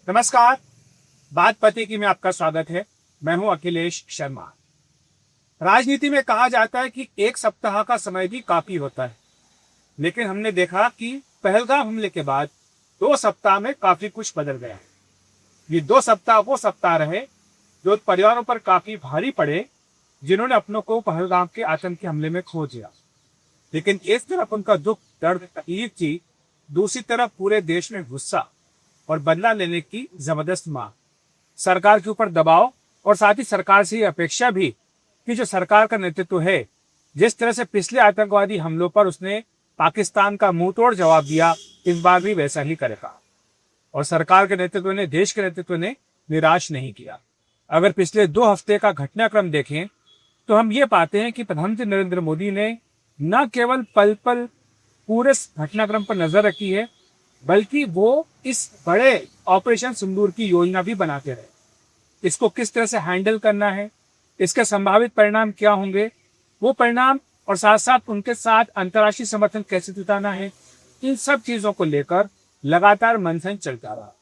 नमस्कार, बात पते की में आपका स्वागत है। मैं हूं अखिलेश शर्मा। राजनीति में कहा जाता है कि एक सप्ताह का समय भी काफी होता है, लेकिन हमने देखा कि पहलगाम हमले के बाद 2 सप्ताह में काफी कुछ बदल गया। ये 2 सप्ताह वो सप्ताह रहे जो परिवारों पर काफी भारी पड़े, जिन्होंने अपनों को पहलगाम के आतंकी हमले में खो दिया। लेकिन एक तरफ उनका दुख, दर्द, तकलीफ थी, दूसरी तरफ पूरे देश में गुस्सा और बदला लेने की जबरदस्त मांग, सरकार के ऊपर दबाव और साथ ही सरकार से ये अपेक्षा भी कि जो सरकार का नेतृत्व है, जिस तरह से पिछले आतंकवादी हमलों पर उसने पाकिस्तान का मुंहतोड़ जवाब दिया, इस बार भी वैसा ही करेगा। और सरकार के नेतृत्व ने, देश के नेतृत्व ने निराश नहीं किया। अगर पिछले 2 हफ्ते का घटनाक्रम देखें तो हम ये पाते हैं कि प्रधानमंत्री नरेंद्र मोदी ने न केवल पल पल पूरे घटनाक्रम पर नजर रखी है, बल्कि वो इस बड़े ऑपरेशन सिंदूर की योजना भी बनाते रहे। इसको किस तरह से हैंडल करना है, इसके संभावित परिणाम क्या होंगे, वो परिणाम और साथ साथ उनके साथ अंतर्राष्ट्रीय समर्थन कैसे जुटाना है, इन सब चीजों को लेकर लगातार मंथन चलता रहा।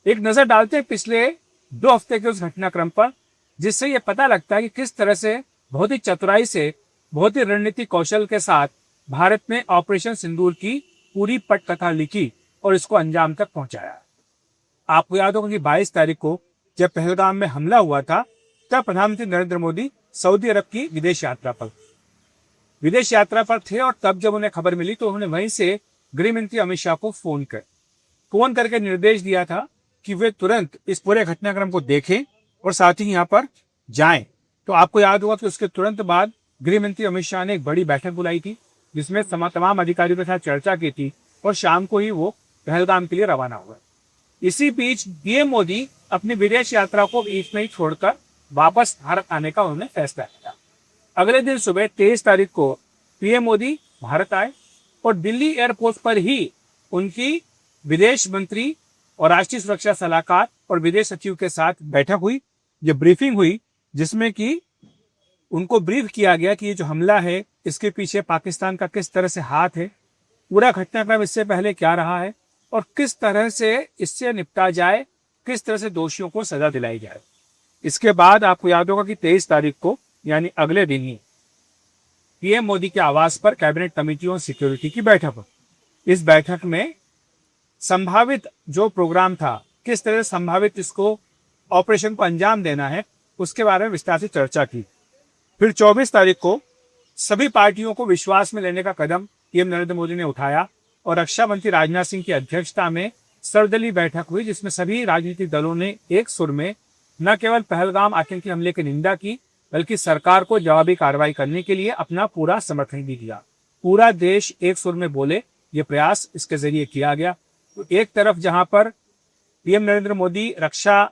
एक नजर डालते हैं पिछले 2 हफ्ते के उस घटनाक्रम पर, जिससे ये पता लगता है कि किस तरह से बहुत ही चतुराई से, बहुत ही रणनीतिक कौशल के साथ भारत ने ऑपरेशन सिंदूर की पूरी पटकथा लिखी और इसको अंजाम तक पहुंचाया। आपको याद होगा कि 22 तारीख को जब पहलगाम में हमला हुआ था, तब प्रधानमंत्री नरेंद्र मोदी सऊदी अरब की विदेश यात्रा पर थे और तब जब उन्हें खबर मिली तो उन्होंने वहीं से गृह मंत्री अमित शाह को फोन करके निर्देश दिया था कि वे तुरंत इस पूरे घटनाक्रम को देखें और साथ ही यहाँ पर जाएं। तो आपको याद होगा कि उसके तुरंत बाद गृह मंत्री अमित शाह ने एक बड़ी बैठक बुलाई थी, जिसमें तमाम अधिकारियों के साथ चर्चा की थी और शाम को ही वो पहलगाम के लिए रवाना हुआ। इसी बीच पीएम मोदी अपनी विदेश यात्रा को बीच में ही छोड़कर वापस भारत आने का उन्होंने फैसला किया। अगले दिन सुबह 23 तारीख को पीएम मोदी भारत आए और दिल्ली एयरपोर्ट पर ही उनकी विदेश मंत्री और राष्ट्रीय सुरक्षा सलाहकार और विदेश सचिव के साथ बैठक हुई। ये ब्रीफिंग हुई, जिसमें कि उनको ब्रीफ किया गया कि ये जो हमला है, इसके पीछे पाकिस्तान का किस तरह से हाथ है, पूरा घटनाक्रम इससे पहले क्या रहा है और किस तरह से इससे निपटा जाए, किस तरह से दोषियों को सजा दिलाई जाए। इसके बाद आपको याद होगा कि 23 तारीख को यानी अगले दिन ही पीएम मोदी के आवास पर कैबिनेट कमेटी ऑन सिक्योरिटी की बैठक हुई। इस बैठक में संभावित जो प्रोग्राम था, किस तरह से संभावित इसको ऑपरेशन को अंजाम देना है, उसके बारे में विस्तार से चर्चा की। फिर 24 तारीख को सभी पार्टियों को विश्वास में लेने का कदम पीएम नरेंद्र मोदी ने उठाया और रक्षा मंत्री राजनाथ सिंह की अध्यक्षता में सर्वदलीय बैठक हुई, जिसमें सभी राजनीतिक दलों ने एक सुर में न केवल पहलगाम आतंकी हमले की निंदा की, बल्कि सरकार को जवाबी कार्रवाई करने के लिए अपना पूरा समर्थन भी दिया। पूरा देश एक सुर में बोले, ये प्रयास इसके जरिए किया गया। तो एक तरफ जहां पर पीएम नरेंद्र मोदी रक्षा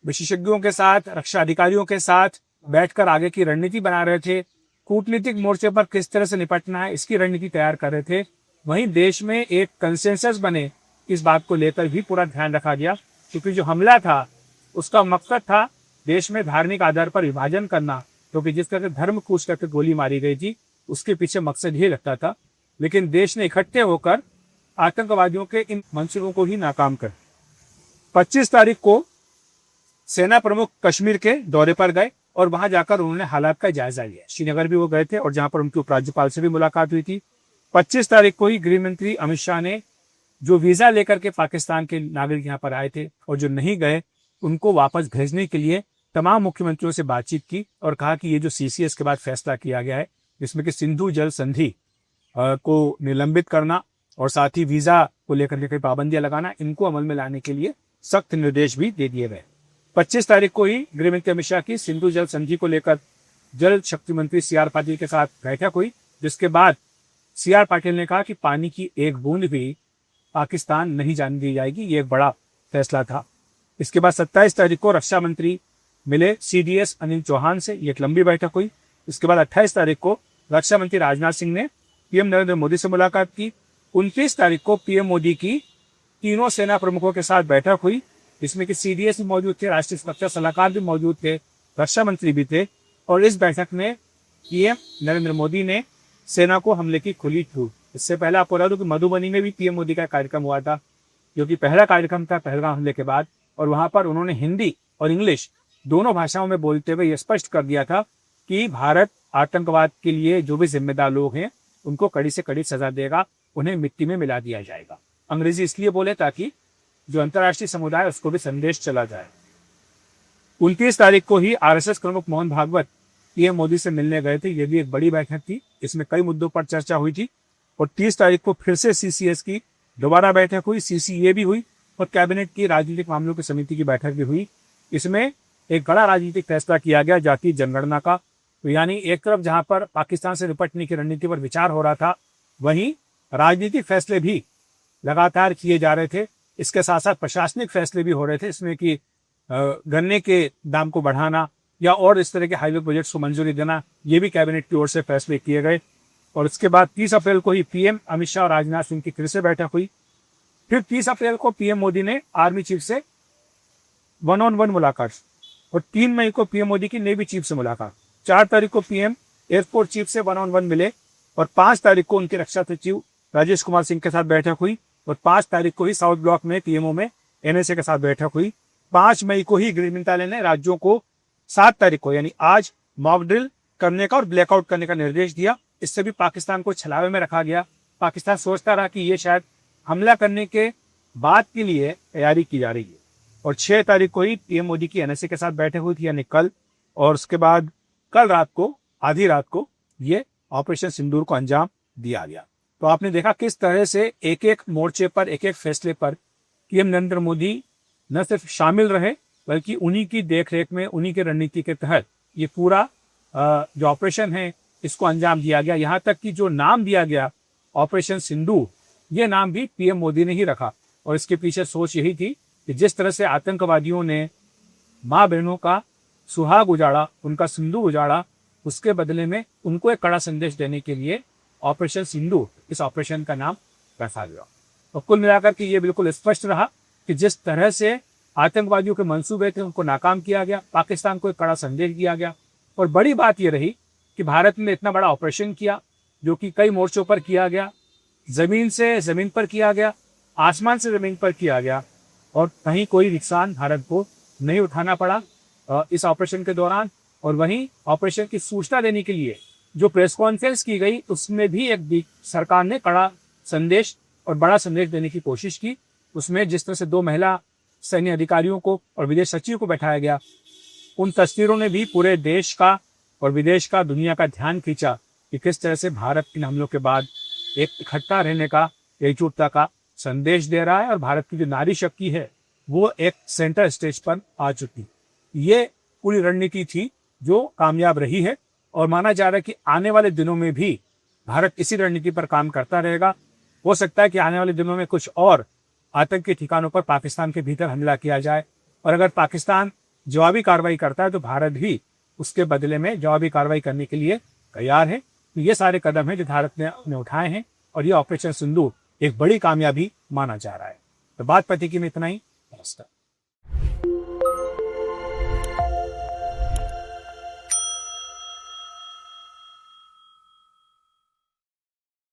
विशेषज्ञों के साथ, रक्षा अधिकारियों के साथ बैठकर आगे की रणनीति बना रहे थे, कूटनीतिक मोर्चे पर किस तरह से निपटना है इसकी रणनीति तैयार कर रहे थे, वहीं देश में एक कंसेंसस बने, इस बात को लेकर भी पूरा ध्यान रखा गया। क्योंकि जो हमला था उसका मकसद था देश में धार्मिक आधार पर विभाजन करना, क्योंकि जिस तरह से धर्म कूच करके गोली मारी गई थी, उसके पीछे मकसद ये लगता था। लेकिन देश ने इकट्ठे होकर आतंकवादियों के इन मंसूबों को ही नाकाम कर 25 तारीख को सेना प्रमुख कश्मीर के दौरे पर गए और वहां जाकर उन्होंने हालात का जायजा लिया। श्रीनगर भी वो गए थे और जहां पर उनकी उपराज्यपाल से भी मुलाकात हुई थी। 25 तारीख को ही गृह मंत्री अमित शाह ने जो वीजा लेकर के पाकिस्तान के नागरिक यहाँ पर आए थे और जो नहीं गए, उनको वापस भेजने के लिए तमाम मुख्यमंत्रियों से बातचीत की और कहा कि ये जो सीसीएस के बाद फैसला किया गया है, जिसमें कि सिंधु जल संधि को निलंबित करना और साथ ही वीजा को लेकर के कई पाबंदियां लगाना, इनको अमल में लाने के लिए सख्त निर्देश भी दे दिए गए। 25 तारीख को ही गृह मंत्री अमित शाह की सिंधु जल संधि को लेकर जल शक्ति मंत्री सीआर पाटिल के साथ बैठक हुई, जिसके बाद सीआर पाटिल ने कहा कि पानी की एक बूंद भी पाकिस्तान नहीं जाने दी जाएगी। ये एक बड़ा फैसला था। इसके बाद 27 तारीख को रक्षा मंत्री मिले सीडीएस अनिल चौहान से, ये एक लंबी बैठक हुई। इसके बाद 28 तारीख को रक्षा मंत्री राजनाथ सिंह ने पीएम नरेंद्र मोदी से मुलाकात की। 29 तारीख को पीएम मोदी की तीनों सेना प्रमुखों के साथ बैठक हुई, जिसमें कि सीडीएस भी मौजूद थे, राष्ट्रीय सुरक्षा सलाहकार भी मौजूद थे, रक्षा मंत्री भी थे। और इस बैठक में पीएम नरेंद्र मोदी ने सेना को हमले की खुली छूट। इससे पहले आपको बता दूं कि मधुबनी में भी पीएम मोदी का कार्यक्रम हुआ था, जो कि पहला कार्यक्रम था पहलगाम हमले के बाद, और वहां पर उन्होंने हिंदी और इंग्लिश दोनों भाषाओं में बोलते हुए यह स्पष्ट कर दिया था कि भारत आतंकवाद के लिए जो भी जिम्मेदार लोग हैं उनको कड़ी से कड़ी सजा देगा, उन्हें मिट्टी में मिला दिया जाएगा। अंग्रेजी इसलिए बोले ताकि जो अंतर्राष्ट्रीय समुदाय है उसको भी संदेश चला जाए। 29 तारीख को ही आरएसएस प्रमुख मोहन भागवत पीएम मोदी से मिलने गए थे। ये भी एक बड़ी बैठक थी, इसमें कई मुद्दों पर चर्चा हुई थी। और 30 तारीख को फिर से सीसीएस की दोबारा बैठक हुई, सीसीए भी हुई और कैबिनेट की राजनीतिक मामलों की समिति की बैठक भी हुई। इसमें एक बड़ा राजनीतिक फैसला किया गया जातीय जनगणना का। तो यानी एक तरफ जहां पर पाकिस्तान से निपटने की रणनीति पर विचार हो रहा था, वहीं राजनीतिक फैसले भी लगातार किए जा रहे थे। इसके साथ साथ प्रशासनिक फैसले भी हो रहे थे, इसमें कि गन्ने के दाम को बढ़ाना या और इस तरह के हाईवे प्रोजेक्ट्स को मंजूरी देना, ये भी कैबिनेट की ओर से फैसले किए गए। और इसके बाद 30 अप्रैल को ही पीएम अमित शाह और राजनाथ सिंह की फिर से बैठक हुई। फिर 30 अप्रैल को पीएम मोदी ने आर्मी चीफ से 1-on-1 मुलाकात और 3 मई को पीएम मोदी की नेवी चीफ से मुलाकात। 4 तारीख को पीएम एयरफोर्स चीफ से 1-on-1 मिले और 5 तारीख को उनके रक्षा सचिव राजेश कुमार सिंह के साथ बैठक हुई और 5 तारीख को ही साउथ ब्लॉक में पीएमओ में एनएसए के साथ बैठक हुई। 5 मई को ही गृह मंत्रालय ने राज्यों को 7 तारीख को यानी आज मॉक ड्रिल करने का और ब्लैकआउट करने का निर्देश दिया। इससे भी पाकिस्तान को छलावे में रखा गया। पाकिस्तान सोचता रहा कि ये शायद हमला करने के बाद के लिए तैयारी की जा रही है। और 6 तारीख को ही पीएम मोदी की एनएसए के साथ बैठक हुई थी यानी कल, और उसके बाद कल रात को आधी रात को ये ऑपरेशन सिंदूर को अंजाम दिया गया। तो आपने देखा किस तरह से एक एक मोर्चे पर, एक एक फैसले पर पीएम नरेंद्र मोदी न सिर्फ शामिल रहे बल्कि उन्हीं की देखरेख में, उन्हीं के रणनीति के तहत ये पूरा जो ऑपरेशन है इसको अंजाम दिया गया। यहाँ तक कि जो नाम दिया गया ऑपरेशन सिंदूर, ये नाम भी पीएम मोदी ने ही रखा। और इसके पीछे सोच यही थी कि जिस तरह से आतंकवादियों ने माँ बहनों का सुहाग उजाड़ा, उनका सिंदूर उजाड़ा, उसके बदले में उनको एक कड़ा संदेश देने के लिए ऑपरेशन सिंदूर इस ऑपरेशन का नाम रखा गया। और कुल मिलाकर के ये बिल्कुल स्पष्ट रहा कि जिस तरह से आतंकवादियों के मंसूबे थे उनको नाकाम किया गया, पाकिस्तान को एक कड़ा संदेश दिया गया। और बड़ी बात यह रही कि भारत ने इतना बड़ा ऑपरेशन किया जो कि कई मोर्चों पर किया गया, जमीन से जमीन पर किया गया, आसमान से जमीन पर किया गया और कहीं कोई नुकसान भारत को नहीं उठाना पड़ा इस ऑपरेशन के दौरान। और वहीं ऑपरेशन की सूचना देने के लिए जो प्रेस कॉन्फ्रेंस की गई उसमें भी एक सरकार ने कड़ा संदेश और बड़ा संदेश देने की कोशिश की। उसमें जिस तरह से 2 महिला सैन्य अधिकारियों को और विदेश सचिव को बैठाया गया, उन तस्वीरों ने भी पूरे देश का और विदेश का, दुनिया का ध्यान खींचा कि किस तरह से भारत इन हमलों के बाद एक इकट्ठा रहने का, एकजुटता का संदेश दे रहा है और भारत की जो नारी शक्ति है वो एक सेंटर स्टेज पर आ चुकी। ये पूरी रणनीति थी जो कामयाब रही है और माना जा रहा है कि आने वाले दिनों में भी भारत इसी रणनीति पर काम करता रहेगा। हो सकता है कि आने वाले दिनों में कुछ और आतंकी ठिकानों पर पाकिस्तान के भीतर हमला किया जाए और अगर पाकिस्तान जवाबी कार्रवाई करता है तो भारत भी उसके बदले में जवाबी कार्रवाई करने के लिए तैयार है। तो ये सारे कदम हैं जो भारत ने उठाए हैं और ये ऑपरेशन सिंदूर एक बड़ी कामयाबी माना जा रहा है। तो बात पति की में इतना ही। नमस्कार।